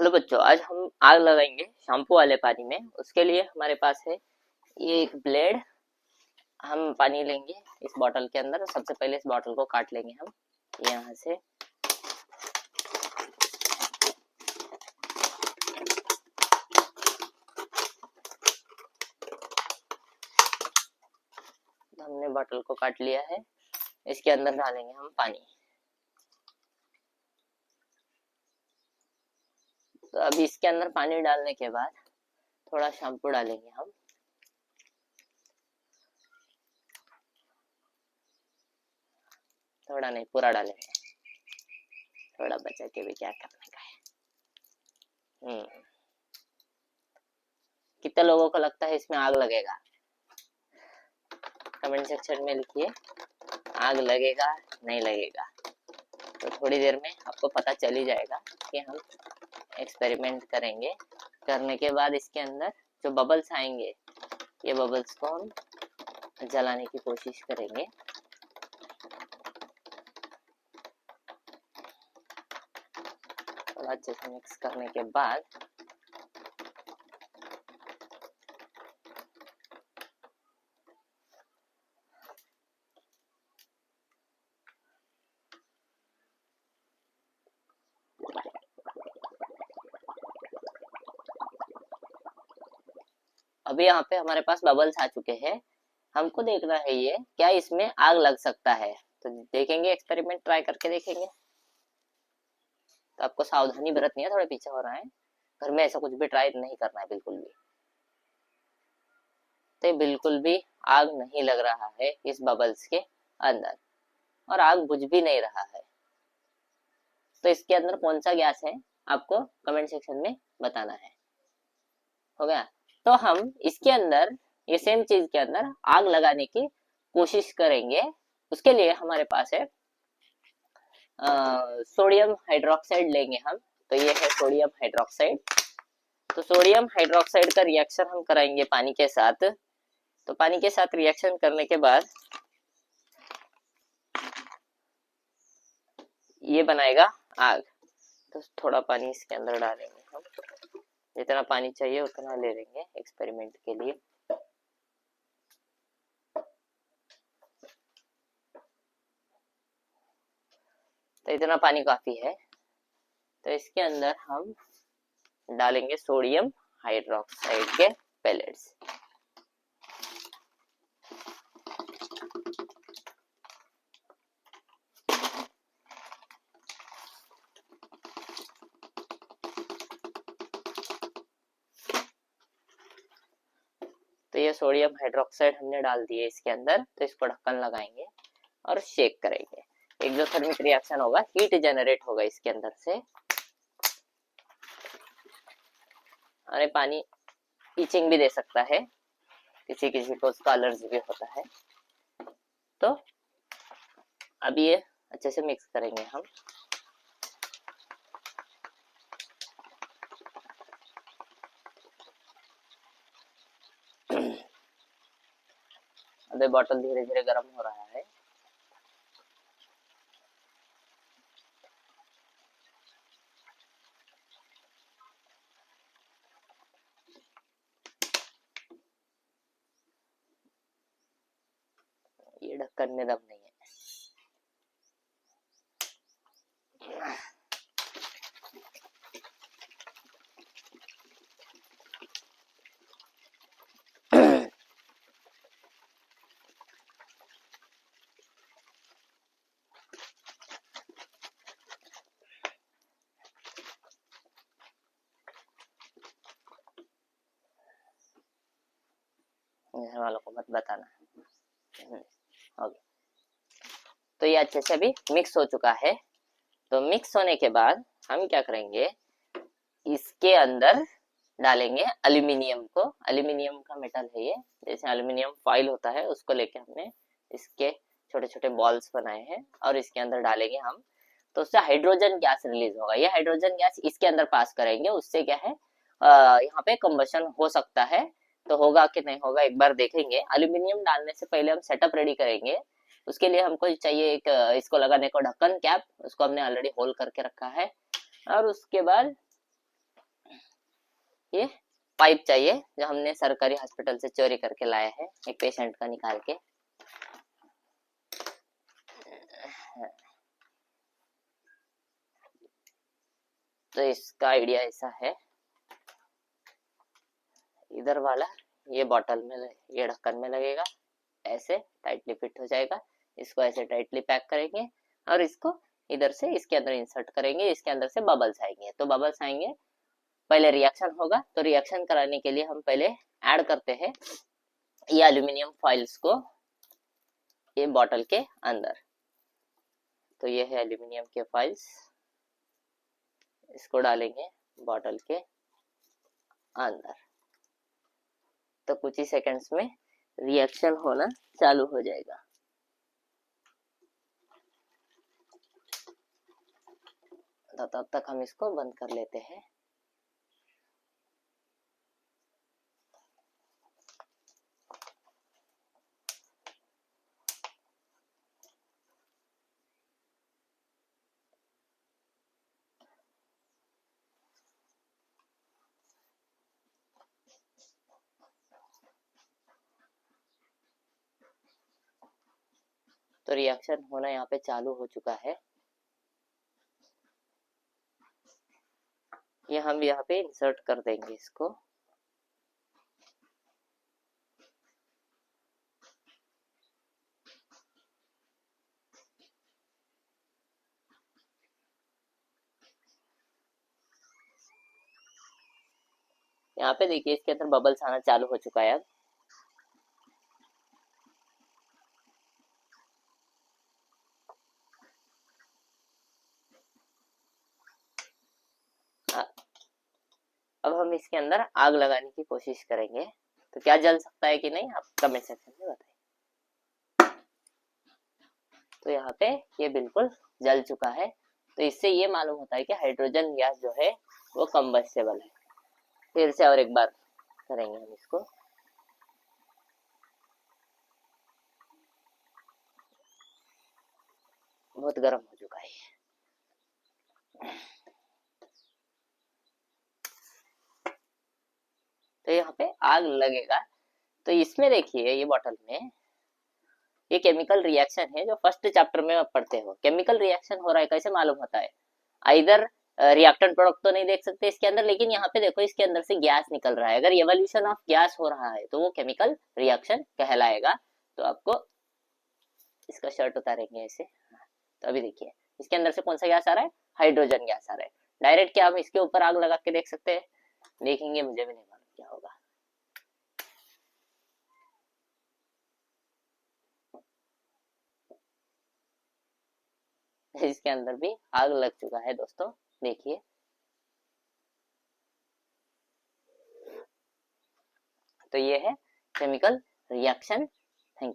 Hello बच्चों, आज हम आग लगाएंगे शैम्पू वाले पानी में। उसके लिए हमारे पास है ये एक ब्लेड। हम पानी लेंगे इस बॉटल के अंदर। सबसे पहले इस बॉटल को काट लेंगे हम यहाँ से। तो हमने बॉटल को काट लिया है। इसके अंदर डालेंगे हम पानी। तो अभी इसके अंदर पानी डालने के बाद थोड़ा शैम्पू डालेंगे हम। थोड़ा नहीं, पूरा डालेंगे। थोड़ा बचा के भी क्या करने का है। कितने लोगों को लगता है इसमें आग लगेगा? कमेंट सेक्शन में लिखिए, आग लगेगा नहीं लगेगा। तो थोड़ी देर में आपको पता चल ही जाएगा कि हम एक्सपेरिमेंट करेंगे। करने के बाद इसके अंदर जो बबल्स आएंगे, ये बबल्स को हम जलाने की कोशिश करेंगे। थोड़ा अच्छे से मिक्स करने के बाद अभी यहाँ पे हमारे पास बबल्स आ चुके हैं। हमको देखना है ये क्या इसमें आग लग सकता है। तो देखेंगे, एक्सपेरिमेंट ट्राई करके देखेंगे। तो आपको सावधानी बरतनी है। थोड़ा पीछे हो रहा है, घर में ऐसा कुछ भी ट्राई नहीं करना है बिल्कुल भी। तो बिल्कुल भी आग नहीं लग रहा है इस बबल्स के अंदर, और आग बुझ भी नहीं रहा है। तो इसके अंदर कौन सा गैस है आपको कमेंट सेक्शन में बताना है। हो गया? तो हम इसके अंदर ये सेम चीज के अंदर आग लगाने की कोशिश करेंगे। उसके लिए हमारे पास है सोडियम हाइड्रोक्साइड लेंगे हम। तो ये है सोडियम हाइड्रोक्साइड। तो सोडियम हाइड्रोक्साइड का रिएक्शन हम कराएंगे पानी के साथ। तो पानी के साथ रिएक्शन करने के बाद ये बनाएगा आग। तो थोड़ा पानी इसके अंदर डालेंगे हम। जितना पानी चाहिए उतना ले लेंगे एक्सपेरिमेंट के लिए। तो इतना पानी काफी है। तो इसके अंदर हम डालेंगे सोडियम हाइड्रोक्साइड के पेलेट्स। तो ये सोडियम हाइड्रोक्साइड हमने डाल दिए इसके अंदर। तो इसको ढक्कन लगाएंगे और शेक करेंगे। एक्सोथर्मिक रिएक्शन होगा, हीट जनरेट होगा इसके अंदर से। अरे पानी ईचिंग भी दे सकता है, किसी किसी को उसका एलर्जी भी होता है। तो अभी ये अच्छे से मिक्स करेंगे हम। अबे बॉटल धीरे धीरे गर्म हो रहा है। ये ढक्कन में दम नहीं है। घर वालों को मत बताना। ओके, तो ये अच्छे से अभी मिक्स हो चुका है। तो मिक्स होने के बाद हम क्या करेंगे, इसके अंदर डालेंगे एल्यूमिनियम को। एल्यूमिनियम का मेटल है ये। जैसे एल्यूमिनियम फॉइल होता है, उसको लेके हमने इसके छोटे छोटे बॉल्स बनाए हैं और इसके अंदर डालेंगे हम। तो उससे हाइड्रोजन गैस रिलीज होगा। ये हाइड्रोजन गैस इसके अंदर पास करेंगे। उससे क्या है, यहाँ पे कंबशन हो सकता है। तो होगा कि नहीं होगा एक बार देखेंगे। एल्यूमिनियम डालने से पहले हम सेटअप रेडी करेंगे। उसके लिए हमको चाहिए एक इसको लगाने को ढक्कन कैप। उसको हमने ऑलरेडी होल करके रखा है। और उसके बाद ये पाइप चाहिए जो हमने सरकारी हॉस्पिटल से चोरी करके लाया है एक पेशेंट का निकाल के। तो इसका आइडिया ऐसा है, इधर वाला ये बॉटल में ये ढक्कन में लगेगा, ऐसे टाइटली फिट हो जाएगा। इसको ऐसे टाइटली पैक करेंगे और इसको इधर से इसके अंदर इंसर्ट करेंगे, इसके अंदर से बबल्स आएंगे। तो बबल्स आएंगे, पहले रिएक्शन होगा। तो रिएक्शन कराने के लिए हम पहले ऐड करते हैं ये एल्यूमिनियम फॉइल्स को ये बॉटल के अंदर। तो ये है एल्यूमिनियम के फॉइल्स, इसको डालेंगे बॉटल के अंदर। तो कुछ ही सेकंड्स में रिएक्शन होना चालू हो जाएगा। तो तब तक हम इसको बंद कर लेते हैं। तो रिएक्शन होना यहाँ पे चालू हो चुका है। ये हम यहाँ पे इंसर्ट कर देंगे इसको। यहाँ पे देखिए इसके अंदर बबल्स आना चालू हो चुका है। अब हम इसके अंदर आग लगाने की कोशिश करेंगे। तो क्या जल सकता है कि नहीं, आप कमेंट सेक्शन में बताइए। तो यहाँ पे ये बिल्कुल जल चुका है। तो इससे ये मालूम होता है कि हाइड्रोजन गैस जो है वो कंबस्टेबल है। फिर से और एक बार करेंगे हम इसको। बहुत गर्म हो चुका है। तो यहाँ पे आग लगेगा। तो इसमें देखिए ये बॉटल में ये केमिकल रिएक्शन है जो फर्स्ट चैप्टर में आप पढ़ते हो। केमिकल रिएक्शन हो रहा है, कैसे मालूम होता है? इधर रिएक्टेंट प्रोडक्ट तो नहीं देख सकते इसके अंदर, लेकिन यहाँ पे देखो इसके अंदर से गैस निकल रहा है। अगर एवोल्यूशन ऑफ गैस हो रहा है तो वो केमिकल रिएक्शन कहलाएगा। तो आपको इसका शर्ट उतारेंगे ऐसे। तो अभी देखिए इसके अंदर से कौन सा गैस आ रहा है? हाइड्रोजन गैस आ रहा है। डायरेक्ट क्या हम इसके ऊपर आग लगा के देख सकते हैं? देखेंगे, मुझे भी नहीं मालूम क्या होगा। इसके अंदर भी आग लग चुका है दोस्तों, देखिए। तो ये है केमिकल रिएक्शन। Thank you.